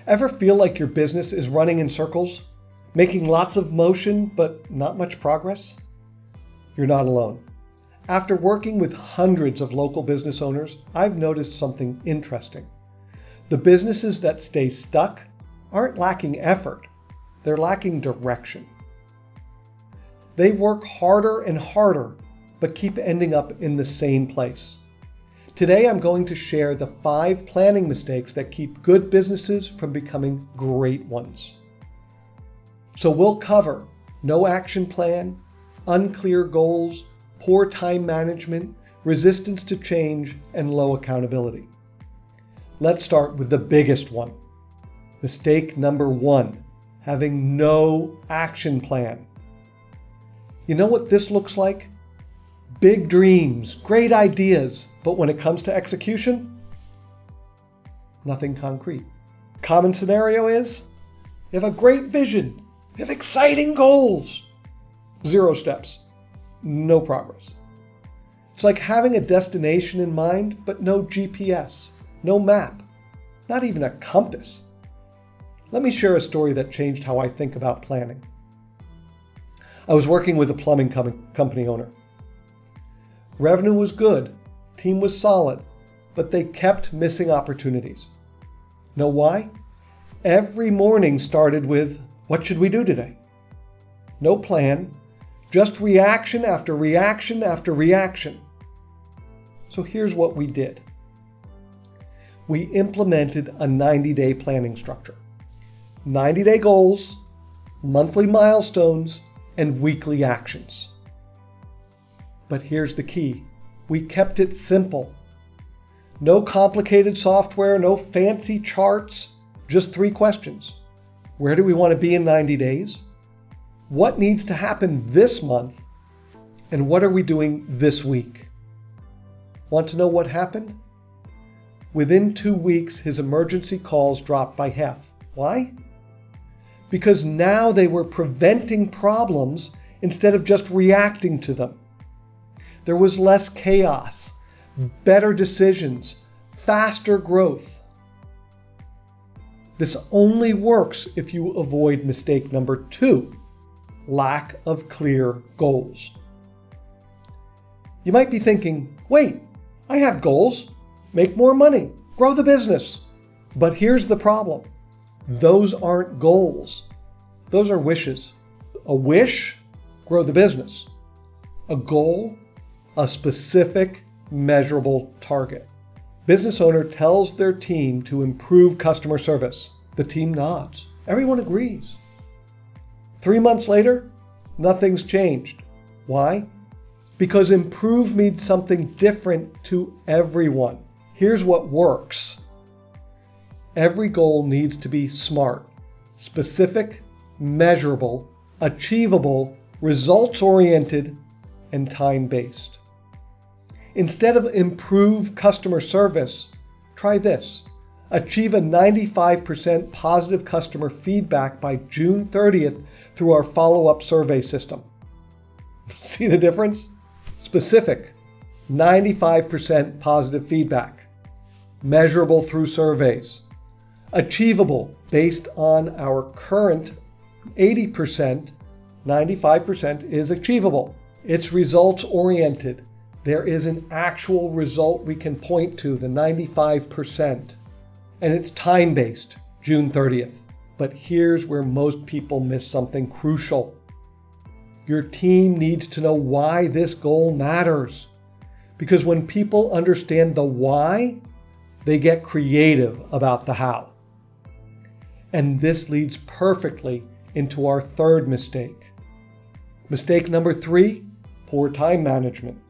Ever feel like your business is running in circles, making lots of motion but not much progress? You're not alone. After working with hundreds of local business owners, I've noticed something interesting. The businesses that stay stuck aren't lacking effort, they're lacking direction. They work harder and harder, but keep ending up in the same place. Today, I'm going to share the 5 planning mistakes that keep good businesses from becoming great ones. So we'll cover no action plan, unclear goals, poor time management, resistance to change, and low accountability. Let's start with the biggest one. Mistake number 1, having no action plan. You know what this looks like? Big dreams, great ideas, but when it comes to execution, nothing concrete. Common scenario is, you have a great vision, you have exciting goals, 0 steps, no progress. It's like having a destination in mind, but no GPS, no map, not even a compass. Let me share a story that changed how I think about planning. I was working with a plumbing company owner. Revenue was good, team was solid, but they kept missing opportunities. Know why? Every morning started with, what should we do today? No plan, just reaction after reaction after reaction. So here's what we did. We implemented a 90-day planning structure. 90-day goals, monthly milestones, and weekly actions. But here's the key. We kept it simple. No complicated software, no fancy charts, just 3 questions. Where do we want to be in 90 days? What needs to happen this month? And what are we doing this week? Want to know what happened? Within 2 weeks, his emergency calls dropped by half. Why? Because now they were preventing problems instead of just reacting to them. There was less chaos, better decisions, faster growth. This only works if you avoid mistake number 2, lack of clear goals. You might be thinking, wait, I have goals, make more money, grow the business. But here's the problem. Those aren't goals. Those are wishes. A wish, grow the business. A goal, a specific, measurable target. Business owner tells their team to improve customer service. The team nods. Everyone agrees. 3 months later, nothing's changed. Why? Because improve means something different to everyone. Here's what works. Every goal needs to be SMART, specific, measurable, achievable, results-oriented, and time-based. Instead of improve customer service, try this. Achieve a 95% positive customer feedback by June 30th through our follow-up survey system. See the difference? Specific, 95% positive feedback. Measurable through surveys. Achievable based on our current 80%, 95% is achievable. It's results-oriented. There is an actual result we can point to, the 95%. And it's time-based, June 30th. But here's where most people miss something crucial. Your team needs to know why this goal matters. Because when people understand the why, they get creative about the how. And this leads perfectly into our 3rd mistake. Mistake number 3, poor time management.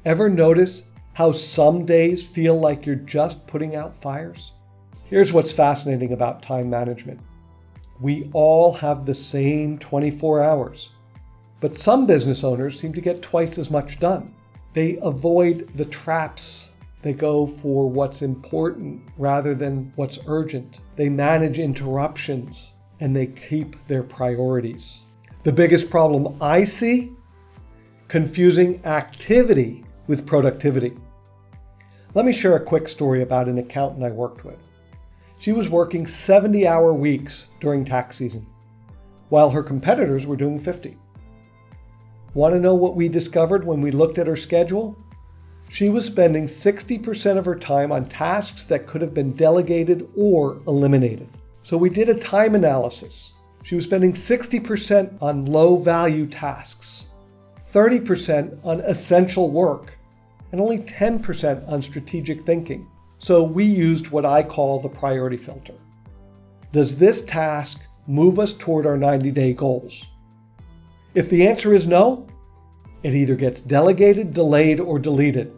Ever notice how some days feel like you're just putting out fires? Here's what's fascinating about time management. We all have the same 24 hours, but some business owners seem to get twice as much done. They avoid the traps. They go for what's important rather than what's urgent. They manage interruptions and they keep their priorities. The biggest problem I see, confusing activity with productivity. Let me share a quick story about an accountant I worked with. She was working 70-hour weeks during tax season, while her competitors were doing 50. Want to know what we discovered when we looked at her schedule? She was spending 60% of her time on tasks that could have been delegated or eliminated. So we did a time analysis. She was spending 60% on low-value tasks, 30% on essential work, and only 10% on strategic thinking. So we used what I call the priority filter. Does this task move us toward our 90-day goals? If the answer is no, it either gets delegated, delayed, or deleted.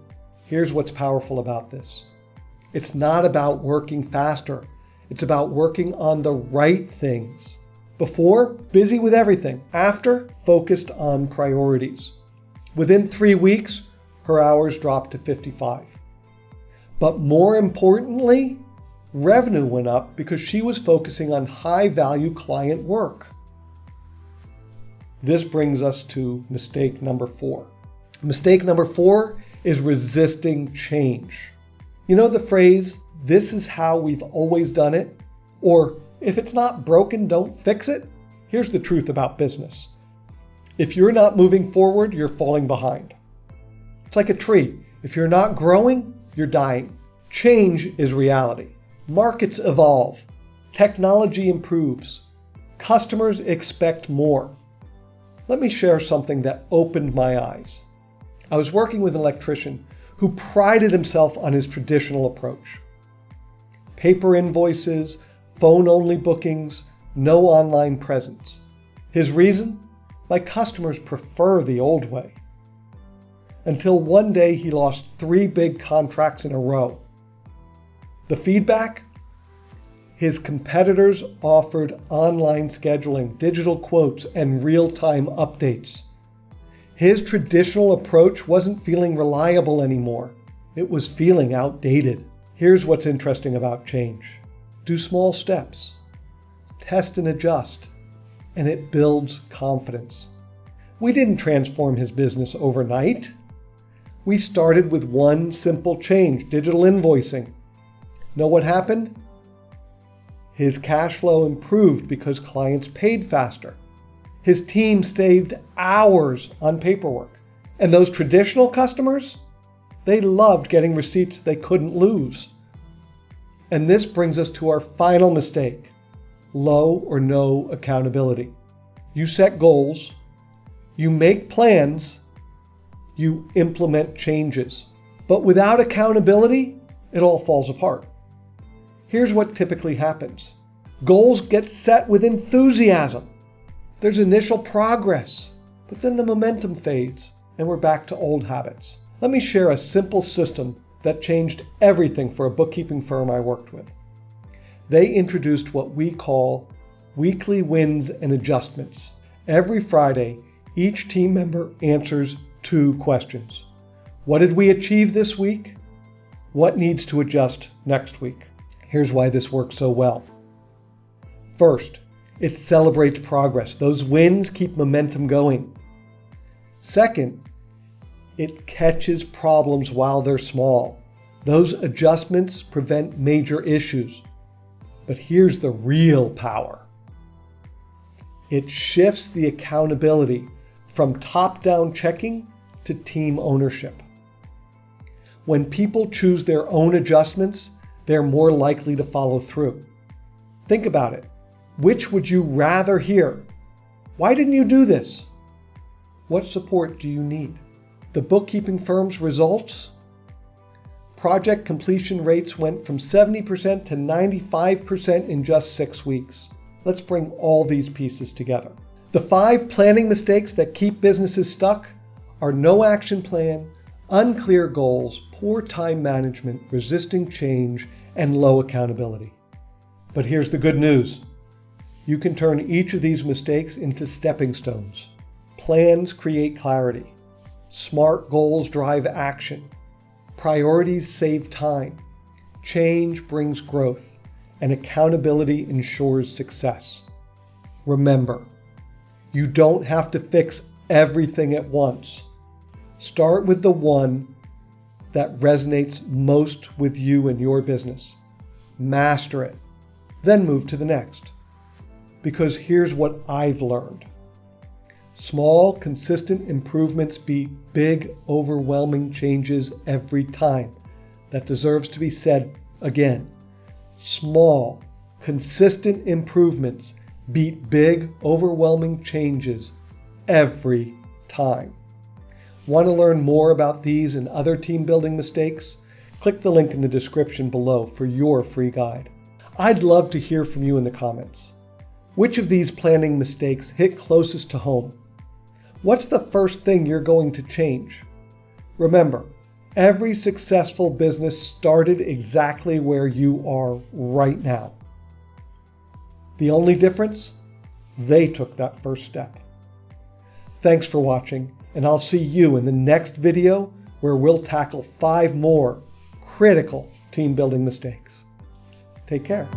Here's what's powerful about this. It's not about working faster. It's about working on the right things. Before, busy with everything. After, focused on priorities. Within 3 weeks, her hours dropped to 55. But more importantly, revenue went up because she was focusing on high-value client work. This brings us to mistake number 4. Mistake number 4 is resisting change. You know the phrase, "This is how we've always done it," or "If it's not broken, don't fix it"? Here's the truth about business. If you're not moving forward, you're falling behind. It's like a tree. If you're not growing, you're dying. Change is reality. Markets evolve. Technology improves. Customers expect more. Let me share something that opened my eyes. I was working with an electrician who prided himself on his traditional approach. Paper invoices, phone-only bookings, no online presence. His reason? My customers prefer the old way. Until one day he lost 3 big contracts in a row. The feedback? His competitors offered online scheduling, digital quotes, and real-time updates. His traditional approach wasn't feeling reliable anymore. It was feeling outdated. Here's what's interesting about change. Do small steps. Test and adjust. And it builds confidence. We didn't transform his business overnight. We started with one simple change, digital invoicing. Know what happened? His cash flow improved because clients paid faster. His team saved hours on paperwork. And those traditional customers? They loved getting receipts they couldn't lose. And this brings us to our final mistake, low or no accountability. You set goals, you make plans, you implement changes. But without accountability, it all falls apart. Here's what typically happens. Goals get set with enthusiasm. There's initial progress, but then the momentum fades and we're back to old habits. Let me share a simple system that changed everything for a bookkeeping firm I worked with. They introduced what we call weekly wins and adjustments. Every Friday, each team member answers 2 questions. What did we achieve this week? What needs to adjust next week? Here's why this works so well. First, it celebrates progress. Those wins keep momentum going. Second, it catches problems while they're small. Those adjustments prevent major issues. But here's the real power. It shifts the accountability from top-down checking to team ownership. When people choose their own adjustments, they're more likely to follow through. Think about it. Which would you rather hear? Why didn't you do this? What support do you need? The bookkeeping firm's results? Project completion rates went from 70% to 95% in just 6 weeks. Let's bring all these pieces together. The 5 planning mistakes that keep businesses stuck are no action plan, unclear goals, poor time management, resisting change, and low accountability. But here's the good news. You can turn each of these mistakes into stepping stones. Plans create clarity. Smart goals drive action. Priorities save time. Change brings growth. And accountability ensures success. Remember, you don't have to fix everything at once. Start with the one that resonates most with you and your business. Master it. then move to the next. Because here's what I've learned. Small, consistent improvements beat big, overwhelming changes every time. That deserves to be said again. Small, consistent improvements beat big, overwhelming changes every time. Want to learn more about these and other team building mistakes? Click the link in the description below for your free guide. I'd love to hear from you in the comments. Which of these planning mistakes hit closest to home? What's the first thing you're going to change? Remember, every successful business started exactly where you are right now. The only difference? They took that first step. Thanks for watching, and I'll see you in the next video where we'll tackle 5 more critical team building mistakes. Take care.